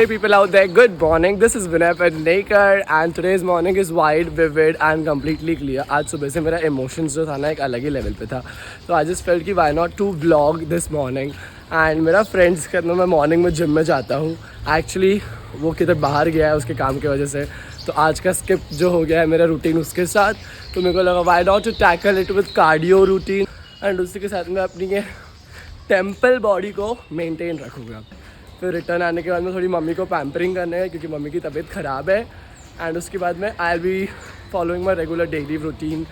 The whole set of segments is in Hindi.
Hey people out there, good morning. This is Vinay Pednekar and today's morning is wide, vivid and completely clear. आज सुबह से मेरा emotions जो था ना एक अलग ही level पे था. तो I just felt कि why not to vlog this morning. And मेरा friends के अंदर मैं morning में gym में जाता हूँ. Actually वो किधर बाहर गया है उसके काम की वजह से. तो आज का skip जो हो गया है मेरा routine उसके साथ. तो मेरे को लगा why not to tackle it with cardio routine. And उसी के साथ मैं अपनी ये temple body को maintain रखूँगा. फिर रिटर्न आने के बाद में थोड़ी मम्मी को पैम्परिंग करने है क्योंकि मम्मी की तबीयत ख़राब है. एंड उसके बाद में I will be following my regular daily routine.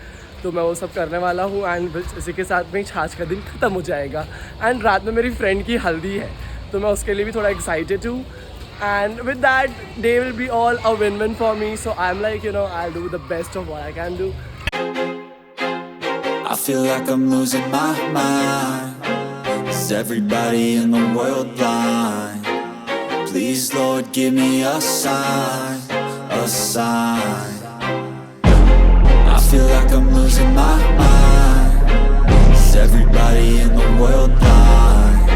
तो मैं वो सब करने वाला हूँ. एंड इसी के साथ में आज का दिन ख़त्म हो जाएगा. एंड रात में मेरी फ्रेंड की हल्दी है तो मैं उसके लिए भी थोड़ा एक्साइटेड हूँ. And with that day will be all a win win for me. So I am like I do the best of what I can do. I feel like I'm losing my mind. Is everybody in the world blind? Please, Lord, give me a sign, a sign. I feel like I'm losing my mind. Is everybody in the world blind?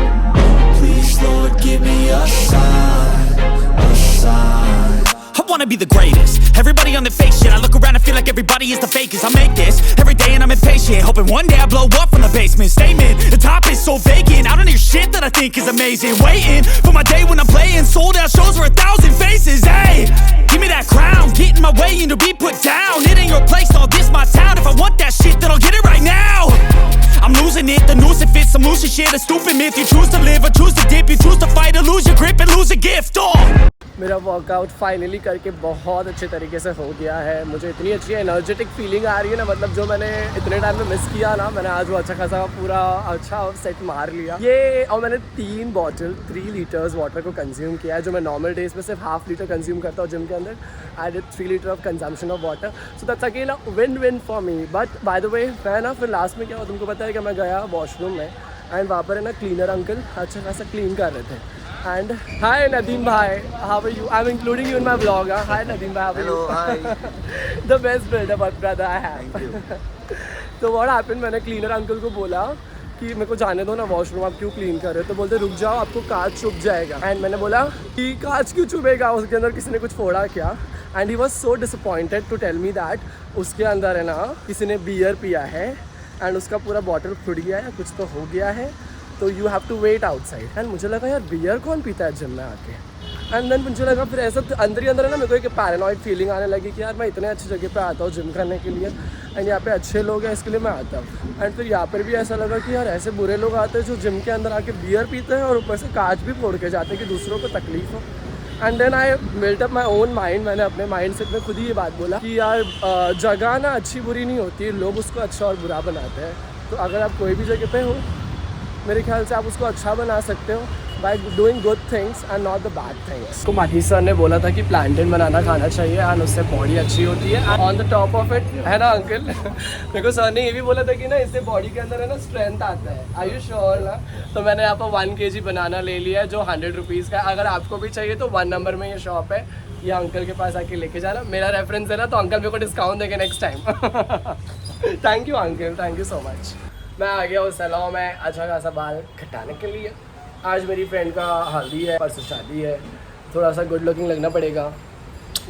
Please, Lord, give me a sign, a sign. I wanna be the greatest. Everybody on the fake shit. I look around and feel like everybody is the fakest. I make this every day and I'm impatient, hoping one day I blow up from the basement. Statement, the top is so vacant. I don't hear shit that I think is amazing. Waiting for my day when I'm playing sold out shows for 1,000 faces. Hey, give me that crown, get in my way and to be put down. It ain't your place, all this my town. If I want that shit, then I'll get it right now. I'm losing it, the noose it fits. I'm losing shit, a stupid myth. You choose to live or choose to dip. You choose to fight or lose your grip and lose a gift. मेरा वर्कआउट फाइनली करके बहुत अच्छे तरीके से हो गया है. मुझे इतनी अच्छी एनर्जेटिक फीलिंग आ रही है ना, मतलब जो मैंने इतने टाइम में मिस किया ना, मैंने आज वो अच्छा खासा पूरा अच्छा सेट मार लिया ये. और मैंने 3 लीटर्स वाटर को कंज्यूम किया है, जो मैं नॉर्मल डेज में सिर्फ ½ लीटर कंज्यूम करता हूँ जिम के अंदर. I did 3 litre of consumption of water. So that's again a win win for me. But by the way मैं ना फिर लास्ट में क्या हुआ तुमको पता है कि मैं गया वॉशरूम में एंड वहाँ पर है ना क्लीनर अंकल अच्छा खासा क्लीन कर रहे थे. And hi Nadeem bhai, how are you? I'm including you in my vlog. Hi Nadeem bhai, how are you? Hello, hi. The best builder brother I have. Thank you. तो what happened, मैंने क्लीनर अंकल को बोला कि मेरे को जाने दो ना वॉशरूम, आप क्यों क्लीन कर रहे हो. तो बोलते रुक जाओ आपको कांच चुभ जाएगा. एंड मैंने बोला कि कांच क्यों चुभेगा, उसके अंदर किसी ने कुछ फोड़ा क्या. And he was so disappointed to tell me that उसके अंदर है ना किसी ने बियर पिया है एंड उसका पूरा बॉटल फूट गया है, कुछ तो हो गया है, तो you have to wait outside. And मुझे लगा यार बियर कौन पीता है जिम में आके. एंड देन मुझे लगा फिर ऐसा अंदर ही अंदर है ना मेरे को एक पैरानॉइड फीलिंग आने लगी कि यार मैं इतने अच्छी जगह पे आता हूँ जिम करने के लिए एंड यहाँ पे अच्छे लोग हैं इसके लिए मैं आता हूँ. एंड फिर यहाँ पर भी ऐसा लगा कि यार ऐसे बुरे लोग आते हैं जो जिम के अंदर आके बियर पीते हैं और ऊपर से कांच भी फोड़ के जाते हैं कि दूसरों को तकलीफ हो. And then I built up my own mind. मैंने अपने माइंड सेट में खुद ही ये बात बोला कि यार जगह ना अच्छी बुरी नहीं होती, लोग उसको अच्छा और बुरा बनाते हैं. तो अगर आप कोई भी जगह पे हो मेरे ख्याल से आप उसको अच्छा बना सकते हो by doing good things and not the bad things. तो माही सर ने बोला था कि प्लांटेन बनाना खाना चाहिए एंड उससे बॉडी अच्छी होती है. On the top of it है ना अंकल मेरे को सर ने ये भी बोला था कि ना इससे बॉडी के अंदर है ना स्ट्रेंथ आता है. आर यू श्योर ना. तो मैंने यहाँ पर 1 kg बनाना ले लिया है जो 100 रुपीज़ का. अगर आपको भी चाहिए तो 1 नंबर में ये शॉप है, ये अंकल के पास आके लेके जाना. मेरा रेफरेंस है ना तो अंकल मेरे को डिस्काउंट देंगे next time. Thank you uncle, thank you so much. मैं आ गया उस सैलून में अच्छा खासा बाल कटाने के लिए. आज मेरी फ्रेंड का हल्दी है, परसों शादी है, थोड़ा सा गुड लुकिंग लगना पड़ेगा.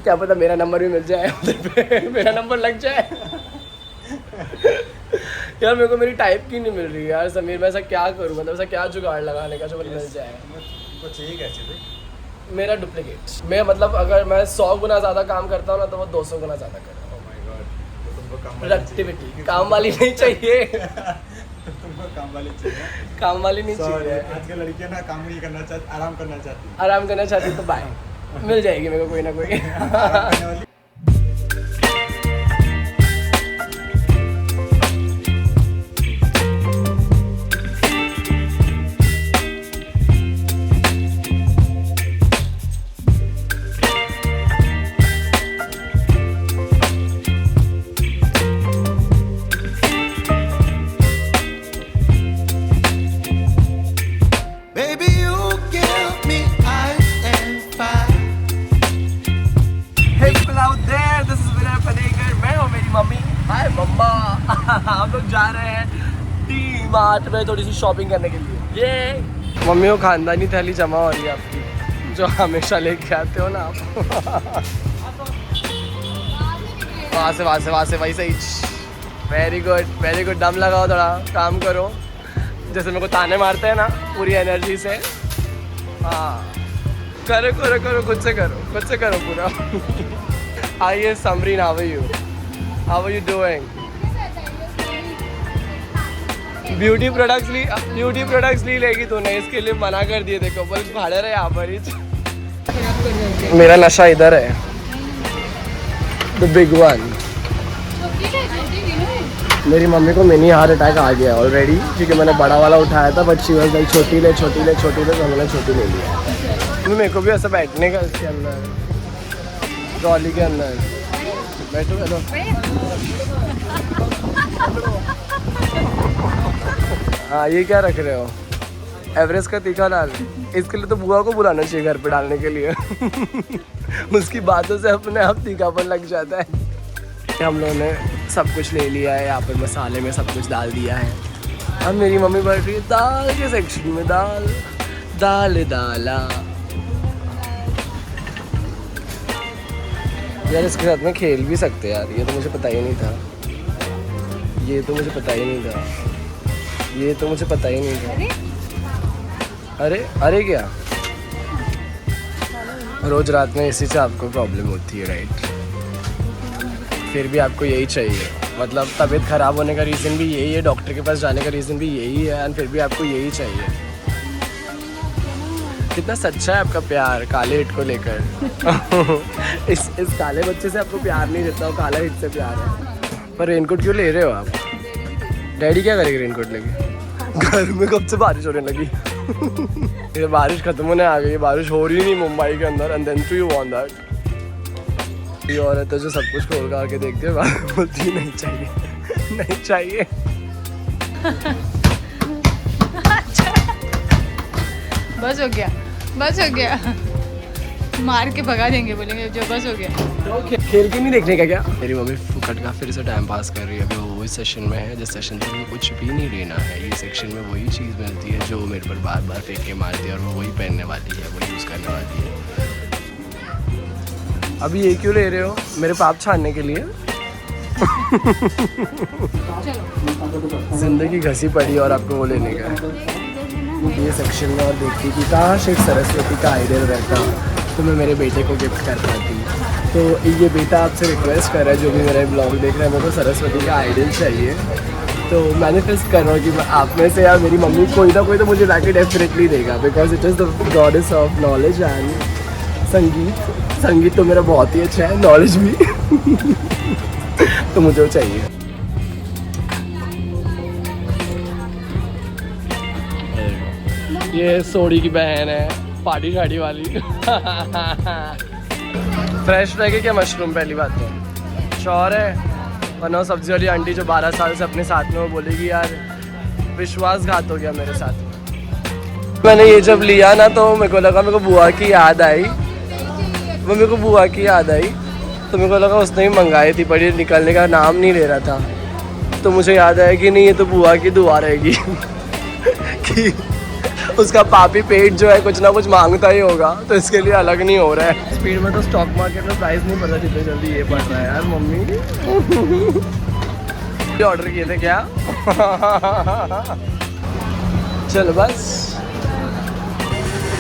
क्या पता मेरा नंबर भी मिल जाए उधर पे मेरा नंबर लग जाए. यार मेरे को मेरी टाइप की नहीं मिल रही यार समीर. मैं ऐसा क्या करूँ, मतलब ऐसा क्या जुगाड़ लगाने का जो मुझे मिल जाए. तो चाहिए कैसे मेरा डुप्लीकेट. मैं मतलब अगर मैं 100 गुना ज़्यादा काम करता हूँ ना तो वो 200 गुना ज़्यादा करे. प्रोडक्टिविटी काम वाली नहीं चाहिए. तुमको काम वाली चाहिए. काम वाली नहीं चाहिए. आजकल लड़कियां ना काम नहीं करना चाहती, आराम करना चाहती. तो बाय मिल जाएगी मेरे को कोई ना कोई. हम लोग जा रहे हैं डी-मार्ट में थोड़ी सी शॉपिंग करने के लिए. ये मम्मी को खानदानी थैली जमा हो रही है आपकी. जो हमेशा लेके आते हो ना आप। वहाँ से वही सही। Very good. दम लगाओ, थोड़ा काम करो। जैसे मेरे को ताने मारते हैं ना पूरी एनर्जी से। हाँ करो खुद से करो पूरा। आइए Samreen, how are you doing? Beauty products ली लेगी तूने, इसके लिए मना कर दिए। देखो बल्ब भाड़े रहे यहाँ पर ही। मेरा नशा इधर है, द बिग वन। मेरी मम्मी को मिनी हार्ट अटैक आ गया ऑलरेडी, क्योंकि मैंने बड़ा वाला उठाया था, बट शी वाज लाइक छोटी ले तो मैंने छोटी ले लिया। तो मेरे को भी ऐसा बैठने का इसके अंदर, ट्रॉली के अंदर बैठो। हेलो हाँ, ये क्या रख रहे हो? एवरेस्ट का तीखा लाल। इसके लिए तो बुआ को बुलाना चाहिए घर पे डालने के लिए। उसकी बातों से अपने आप तीखापन लग जाता है। हम लोगों ने सब कुछ ले लिया है, यहाँ पर मसाले में सब कुछ डाल दिया है। अब मेरी मम्मी बैठ रही है दाल के सेक्शन में। दाला यार, इसके साथ में खेल भी सकते हैं यार। ये तो मुझे पता ही नहीं था। अरे क्या रोज रात में इसी से आपको प्रॉब्लम होती है, राइट? फिर भी आपको यही चाहिए, मतलब तबीयत ख़राब होने का रीज़न भी यही है, डॉक्टर के पास जाने का रीज़न भी यही है, एंड फिर भी आपको यही चाहिए। कितना सच्चा है आपका प्यार काले हिट को लेकर। इस काले बच्चे से आपको प्यार नहीं देता, वो काला हिट से प्यार है। पर रेनकोट क्यों ले रहे हो आप? डैडी क्या करेंगे रेनकोट लेके? घर में कब से बारिश होने लगी? ये बारिश खत्म होने आ गई। बारिश हो रही नहीं मुंबई के अंदर, and then to you want that. ये औरत है जो सब कुछ खोल कर के देखती है, बोलती नहीं चाहिए। बस हो गया। मार के भगा देंगे, बोलेंगे जो बस हो गया। तो खेल के नहीं देखने का क्या? मेरी मम्मी फुकट का फिर से टाइम पास कर रही है। अभी वो इस सेशन में है जिस सेशन से मुझे कुछ भी नहीं लेना है। ये सेक्शन में वही चीज़ मिलती है जो मेरे पर बार बार फेंक के मारती है, और वो वही पहनने वाली है, वही यूज़ करने वाली है। अभी ये क्यों ले रहे हो? मेरे पाप छानने के लिए? जिंदगी घसी पड़ी और आपको वो लेने का है। ये सेक्शन में और देखती कि काश एक सरस्वती का आइडियल रहता तो मैं मेरे बेटे को गिफ्ट कर पाती। तो ये बेटा आपसे रिक्वेस्ट कर रहा है, जो भी मेरा ब्लॉग देख रहा है, मेरे को सरस्वती का आइडियल चाहिए। तो मैनिफेस्ट कर रहा हूँ कि आप में से या मेरी मम्मी कोई ना कोई तो मुझे लाके डेफिनेटली देगा, because it is the goddess of knowledge and संगीत तो मेरा बहुत ही अच्छा है, नॉलेज भी। तो मुझे वो चाहिए। ये सोडी की बहन है, पार्टी शाड़ी वाली। फ्रेश रहेगी क्या मशरूम? पहली बात तो श्योर है, वरना सब्जी वाली आंटी जो 12 साल से अपने साथ में, वो बोलेगी यार विश्वासघात हो गया मेरे साथ। मैंने ये जब लिया ना तो मेरे को लगा, मेरे को बुआ की याद आई, तो मेरे को लगा उसने भी मंगाई थी, पर ये निकलने का नाम नहीं ले रहा था। तो मुझे याद आया कि नहीं, ये तो बुआ की दुआ रहेगी। कि उसका पापी पेट जो है कुछ ना कुछ मांगता ही होगा, तो इसके लिए अलग नहीं हो रहा है। स्पीड में तो स्टॉक मार्केट में प्राइस नहीं पता जितनी जल्दी ये बढ़ रहा है यार। मम्मी ये ऑर्डर किए थे क्या? चलो बस।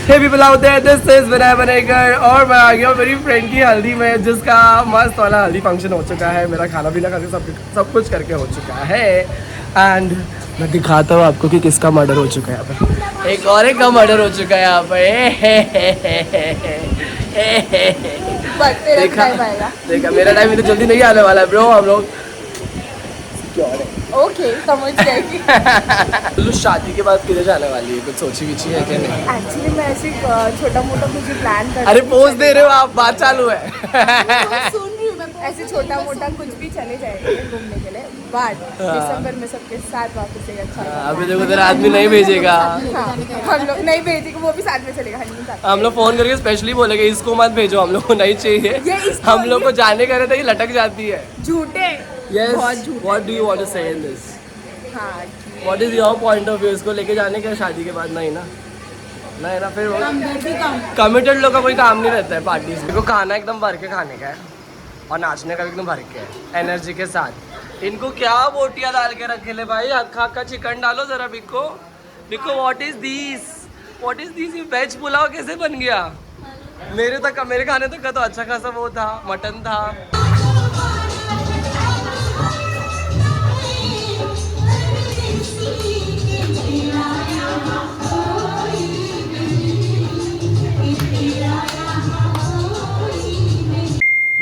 Hey people out there, this is Vinay Banekar, और मैं आ गया हूँ मेरी फ्रेंड की हल्दी में, जिसका मस्त वाला हल्दी फंक्शन हो चुका है। मेरा खाना पीना करके सब कुछ करके हो चुका है, एंड मैं दिखाता हूँ आपको कि किसका मर्डर हो चुका है यहाँ पर। एक और का मर्डर हो चुका है यहाँ पर। देखा मेरा टाइम इतना जल्दी नहीं आने वाला है ब्रो। हम लोग ओके, समझ गए। तो शादी के बाद किधर जाने वाली है? कुछ सोची विची है क्या? नहीं एक्चुअली मैं ऐसे छोटा मोटा कुछ प्लान कर। अरे पोज दे रहे हो आप, बात चालू है। सुन रही हूँ मैं, ऐसे छोटा मोटा कुछ भी चले जाएंगे घूमने के लिए, बट दिसंबर में सबके साथ वापस एक अच्छा। अभी देखो तेरा आदमी नहीं भेजेगा। हम लोग नहीं भेजेंगे, वो भी साथ में चलेगा। हम लोग फोन करके स्पेशली बोलेंगे इसको मत भेजो, हम लोग को नहीं चाहिए। हम लोग को जाने का रहता है, ये लटक जाती है। झूठे। Yes. What do you want to say in this? हाँ, What is your point of view? इसको लेके जाने का शादी के बाद? नहीं ना, नहीं ना फिर हमदर्दी कम। कमिटेड लोग का कोई काम नहीं रहता है पार्टी से। देखो खाना एकदम भर के खाने का है और नाचने का भी एकदम भर के है एनर्जी के साथ। इनको क्या बोटियां डाल के रखे ले भाई, हक्का हक्का चिकन डालो जरा। बिको बिको व्हाट इज दिस ये वेज पुलाव कैसे बन गया? मेरे खाने तक का तो अच्छा खासा वो था, मटन था।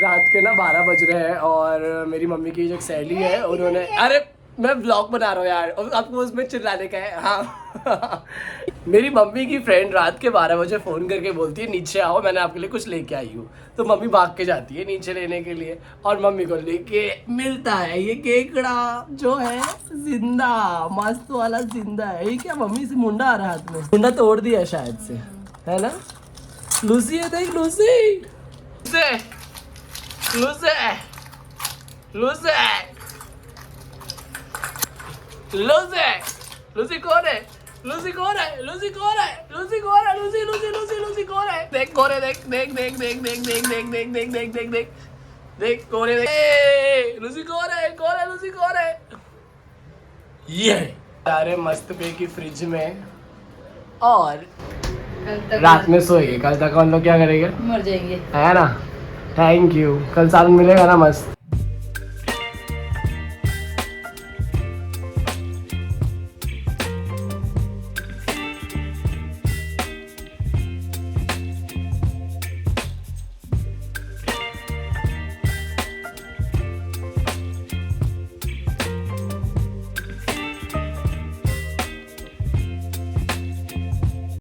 रात के ना 12 बज रहे हैं और मेरी मम्मी की जो सहेली है उन्होंने, अरे मैं ब्लॉग बना रहा हूँ यार और आपको उसमें चिल्लाने का है। हाँ मेरी मम्मी की फ्रेंड रात के 12 बजे फ़ोन करके बोलती है नीचे आओ, मैंने आपके लिए कुछ लेके आई हूँ। तो मम्मी भाग के जाती है नीचे लेने के लिए और मम्मी को लेके मिलता है ये केकड़ा जो है जिंदा, मस्त वाला जिंदा है। ये क्या मम्मी से मुंडा आ रहा है हाथ में, मुंडा तोड़ दिया शायद से, है ना? लूसी है, देख Lucy, Lucy Lucy Lucy Lucy कौन है? लूसी कौन है? लूसी कौन है? लूसी कौन है? लूसी लूसी लूसी लूसी कौन है? देख कौन है? देख देख देख देख देख देख देख देख देख देख देख देख देख कौन है? लूसी कौन है? कौन है? लूसी कौन है? ये सारे मस्त पे की फ्रिज में और रात में सोएंगे। कल तक हम लोग क्या करेंगे? मर जाएंगे। है ना? Thank you. कल सालन मिलेगा ना मस्त।